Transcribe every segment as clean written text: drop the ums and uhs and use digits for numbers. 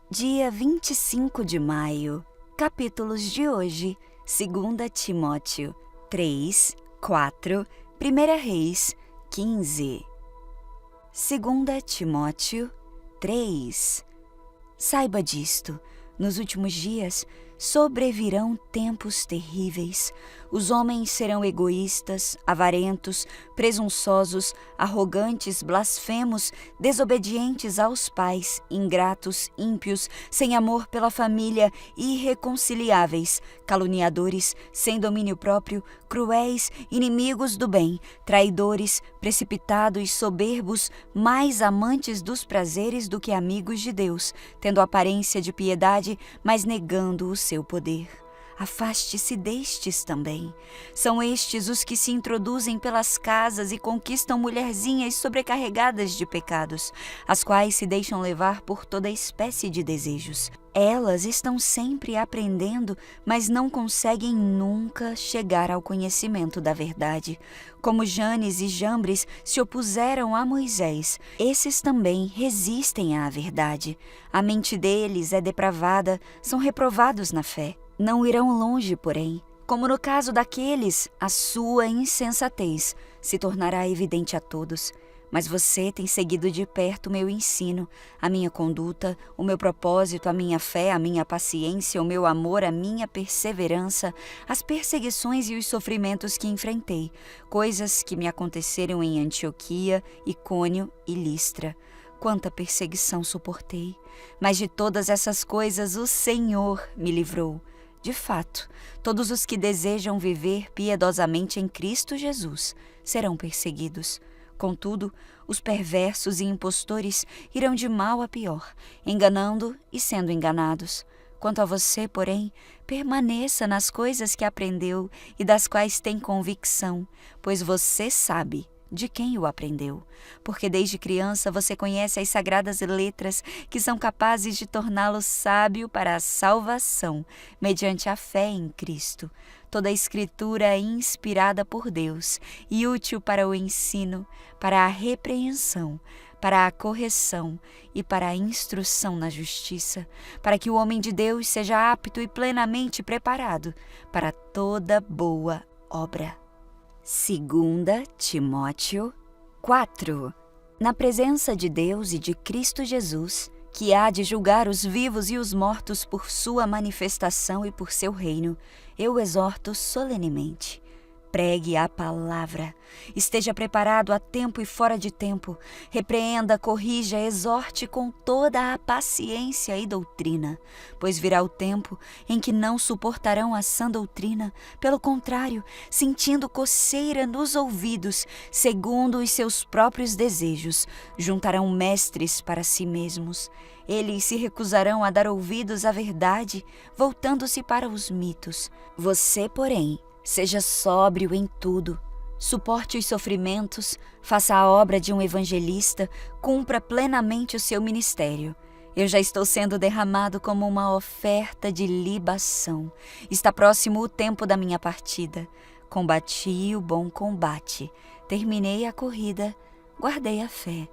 Dia 25 de maio, capítulos de hoje, 2 Timóteo 3, 4, 1 Reis 15. 2 Timóteo 3. Saiba disto, nos últimos dias sobrevirão tempos terríveis. Os homens serão egoístas, avarentos, presunçosos, arrogantes, blasfemos, desobedientes aos pais, ingratos, ímpios, sem amor pela família, irreconciliáveis, caluniadores, sem domínio próprio, cruéis, inimigos do bem, traidores, precipitados, soberbos, mais amantes dos prazeres do que amigos de Deus, tendo aparência de piedade, mas negando o seu poder. Afaste-se destes também. São estes os que se introduzem pelas casas e conquistam mulherzinhas sobrecarregadas de pecados, as quais se deixam levar por toda espécie de desejos. Elas estão sempre aprendendo, mas não conseguem nunca chegar ao conhecimento da verdade. Como Janes e Jambres se opuseram a Moisés, esses também resistem à verdade. A mente deles é depravada, são reprovados na fé. Não irão longe, porém. Como no caso daqueles, a sua insensatez se tornará evidente a todos. Mas você tem seguido de perto o meu ensino, a minha conduta, o meu propósito, a minha fé, a minha paciência, o meu amor, a minha perseverança, as perseguições e os sofrimentos que enfrentei, coisas que me aconteceram em Antioquia, Icônio e Listra. Quanta perseguição suportei, mas de todas essas coisas o Senhor me livrou. De fato, todos os que desejam viver piedosamente em Cristo Jesus serão perseguidos. Contudo, os perversos e impostores irão de mal a pior, enganando e sendo enganados. Quanto a você, porém, permaneça nas coisas que aprendeu e das quais tem convicção, pois você sabe de quem o aprendeu, porque desde criança você conhece as sagradas letras que são capazes de torná-lo sábio para a salvação, mediante a fé em Cristo. Toda a Escritura é inspirada por Deus e útil para o ensino, para a repreensão, para a correção e para a instrução na justiça, para que o homem de Deus seja apto e plenamente preparado para toda boa obra. 2 Timóteo 4. Na presença de Deus e de Cristo Jesus, que há de julgar os vivos e os mortos por sua manifestação e por seu reino, eu exorto solenemente. Pregue a palavra, esteja preparado a tempo e fora de tempo, repreenda, corrija, exorte com toda a paciência e doutrina, pois virá o tempo em que não suportarão a sã doutrina, pelo contrário, sentindo coceira nos ouvidos, segundo os seus próprios desejos, juntarão mestres para si mesmos. Eles se recusarão a dar ouvidos à verdade, voltando-se para os mitos. Você, porém, seja sóbrio em tudo, suporte os sofrimentos, faça a obra de um evangelista, cumpra plenamente o seu ministério. Eu já estou sendo derramado como uma oferta de libação. Está próximo o tempo da minha partida. Combati o bom combate, terminei a corrida, guardei a fé.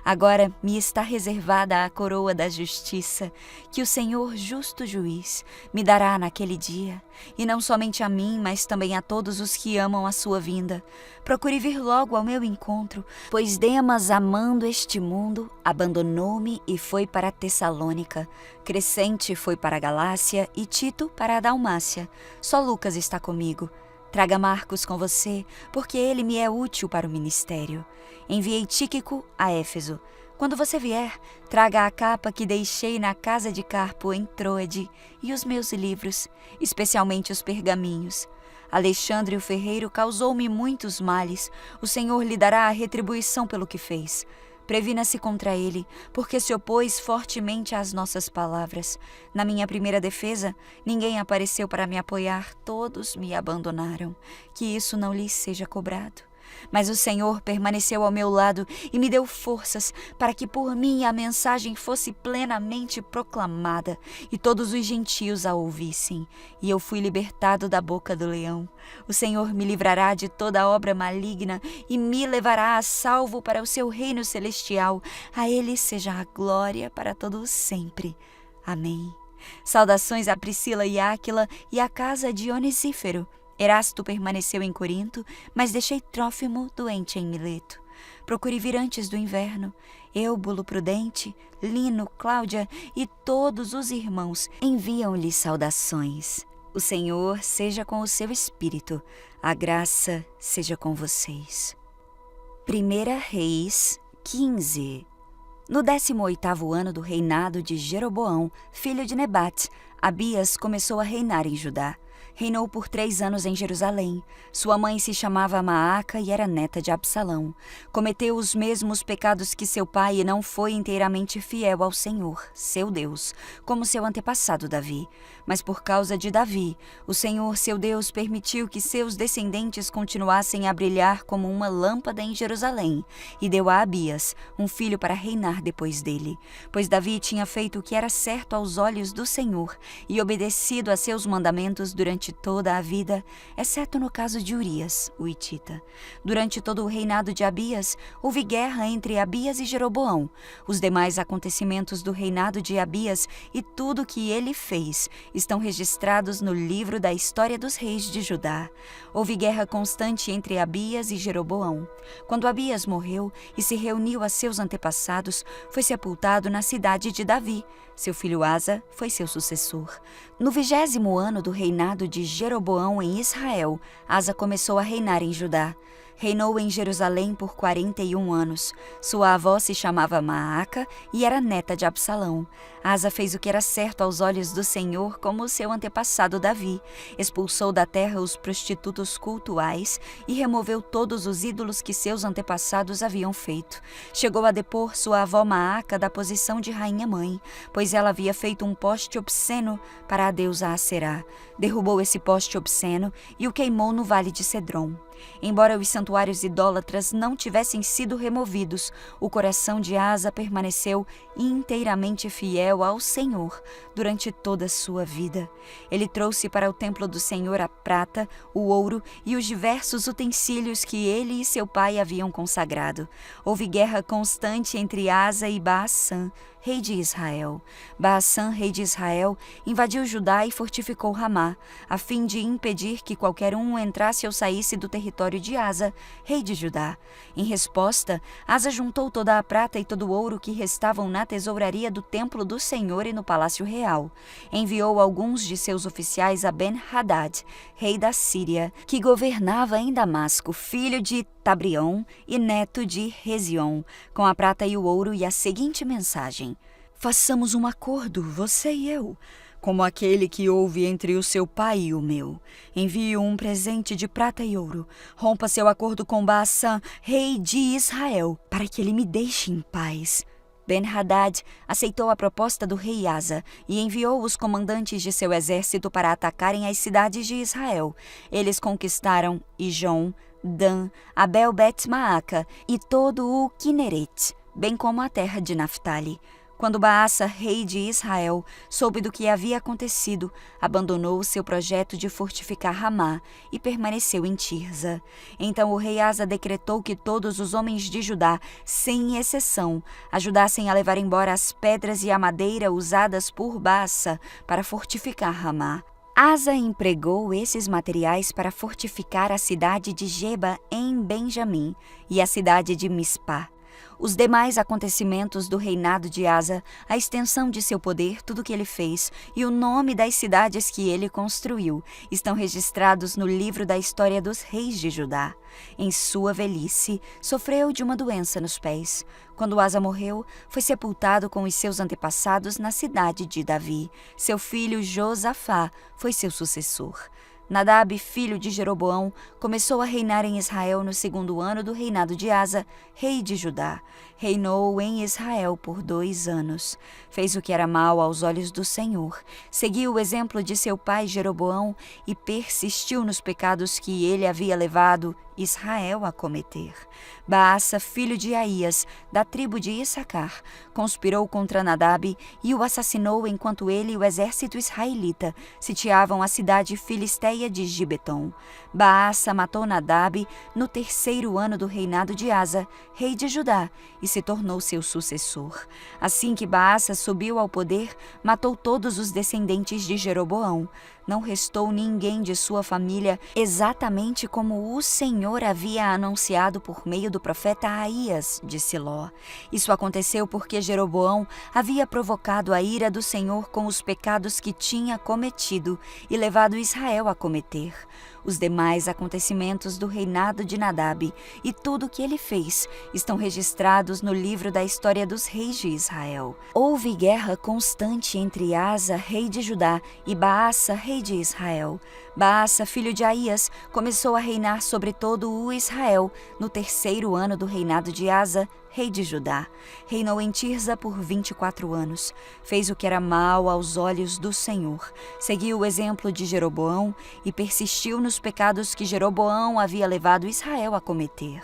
Agora me está reservada a coroa da justiça, que o Senhor justo juiz me dará naquele dia, e não somente a mim, mas também a todos os que amam a sua vinda. Procure vir logo ao meu encontro, pois Demas, amando este mundo, abandonou-me e foi para Tessalônica. Crescente foi para a Galácia e Tito para a Dalmácia. Só Lucas está comigo. Traga Marcos com você, porque ele me é útil para o ministério. Enviei Tíquico a Éfeso. Quando você vier, traga a capa que deixei na casa de Carpo em Troade e os meus livros, especialmente os pergaminhos. Alexandre o ferreiro causou-me muitos males. O Senhor lhe dará a retribuição pelo que fez. Previna-se contra ele, porque se opôs fortemente às nossas palavras. Na minha primeira defesa, ninguém apareceu para me apoiar, todos me abandonaram. Que isso não lhes seja cobrado. Mas o Senhor permaneceu ao meu lado e me deu forças para que por mim a mensagem fosse plenamente proclamada e todos os gentios a ouvissem. E eu fui libertado da boca do leão. O Senhor me livrará de toda obra maligna e me levará a salvo para o seu reino celestial. A Ele seja a glória para todo o sempre. Amém. Saudações a Priscila e Áquila e à casa de Onesífero. Erasto permaneceu em Corinto, mas deixei Trófimo doente em Mileto. Procure vir antes do inverno. Eubulo Prudente, Lino, Cláudia e todos os irmãos enviam-lhe saudações. O Senhor seja com o seu espírito. A graça seja com vocês. 1 Reis 15. No 18º ano do reinado de Jeroboão, filho de Nebate, Abias começou a reinar em Judá. Reinou por 3 anos em Jerusalém. Sua mãe se chamava Maaca e era neta de Absalão. Cometeu os mesmos pecados que seu pai e não foi inteiramente fiel ao Senhor, seu Deus, como seu antepassado Davi. Mas por causa de Davi, o Senhor, seu Deus, permitiu que seus descendentes continuassem a brilhar como uma lâmpada em Jerusalém e deu a Abias um filho para reinar depois dele. Pois Davi tinha feito o que era certo aos olhos do Senhor e obedecido a seus mandamentos durante toda a vida, exceto no caso de Urias, o hitita. Durante todo o reinado de Abias, houve guerra entre Abias e Jeroboão. Os demais acontecimentos do reinado de Abias e tudo o que ele fez estão registrados no livro da história dos reis de Judá. Houve guerra constante entre Abias e Jeroboão. Quando Abias morreu e se reuniu a seus antepassados, foi sepultado na cidade de Davi. Seu filho Asa foi seu sucessor. No 20º ano do reinado de Jeroboão em Israel, Asa começou a reinar em Judá. Reinou em Jerusalém por 41 anos. Sua avó se chamava Maaca e era neta de Absalão. Asa fez o que era certo aos olhos do Senhor, como seu antepassado Davi. Expulsou da terra os prostitutos cultuais e removeu todos os ídolos que seus antepassados haviam feito. Chegou a depor sua avó Maaca da posição de rainha-mãe, pois ela havia feito um poste obsceno para a deusa Aserá. Derrubou esse poste obsceno e o queimou no vale de Cedrom. Embora os santuários idólatras não tivessem sido removidos, o coração de Asa permaneceu inteiramente fiel ao Senhor durante toda a sua vida. Ele trouxe para o templo do Senhor a prata, o ouro e os diversos utensílios que ele e seu pai haviam consagrado. Houve guerra constante entre Asa e Baassã, rei de Israel. Baassã, rei de Israel, invadiu Judá e fortificou Ramá, a fim de impedir que qualquer um entrasse ou saísse do território de Asa, rei de Judá. Em resposta, Asa juntou toda a prata e todo o ouro que restavam na tesouraria do templo do Senhor e no palácio real. Enviou alguns de seus oficiais a Ben-Hadad, rei da Síria, que governava em Damasco, filho de Tabrião e neto de Rezion, com a prata e o ouro e a seguinte mensagem: façamos um acordo, você e eu, como aquele que houve entre o seu pai e o meu. Envie-o um presente de prata e ouro. Rompa seu acordo com Baassã, rei de Israel, para que ele me deixe em paz. Ben-Hadad aceitou a proposta do rei Asa e enviou os comandantes de seu exército para atacarem as cidades de Israel. Eles conquistaram Ijon, Dan, Abel-Bet-Maaca e todo o Quinerete, bem como a terra de Naftali. Quando Baassa, rei de Israel, soube do que havia acontecido, abandonou seu projeto de fortificar Ramá e permaneceu em Tirza. Então o rei Asa decretou que todos os homens de Judá, sem exceção, ajudassem a levar embora as pedras e a madeira usadas por Baassa para fortificar Ramá. Asa empregou esses materiais para fortificar a cidade de Geba em Benjamim e a cidade de Mispá. Os demais acontecimentos do reinado de Asa, a extensão de seu poder, tudo o que ele fez e o nome das cidades que ele construiu, estão registrados no livro da história dos reis de Judá. Em sua velhice, sofreu de uma doença nos pés. Quando Asa morreu, foi sepultado com os seus antepassados na cidade de Davi. Seu filho Josafá foi seu sucessor. Nadab, filho de Jeroboão, começou a reinar em Israel no 2º ano do reinado de Asa, rei de Judá. Reinou em Israel por 2 anos. Fez o que era mal aos olhos do Senhor. Seguiu o exemplo de seu pai Jeroboão e persistiu nos pecados que ele havia levado Israel a cometer. Baasa, filho de Aías, da tribo de Issacar, conspirou contra Nadab e o assassinou enquanto ele e o exército israelita sitiavam a cidade filisteia de Gibeton. Baasa matou Nadab no 3º ano do reinado de Asa, rei de Judá, e se tornou seu sucessor. Assim que Baasa subiu ao poder, matou todos os descendentes de Jeroboão. Não restou ninguém de sua família, exatamente como o Senhor havia anunciado por meio do profeta Aías de Siló. Isso aconteceu porque Jeroboão havia provocado a ira do Senhor com os pecados que tinha cometido e levado Israel a cometer. Os demais acontecimentos do reinado de Nadab e tudo o que ele fez estão registrados no livro da história dos reis de Israel. Houve guerra constante entre Asa, rei de Judá, e Baasa, rei de Israel. Baasa, filho de Aías, começou a reinar sobre todo o Israel no 3º ano do reinado de Asa, rei de Judá. Reinou em Tirza por 24 anos. Fez o que era mal aos olhos do Senhor. Seguiu o exemplo de Jeroboão e persistiu nos pecados que Jeroboão havia levado Israel a cometer.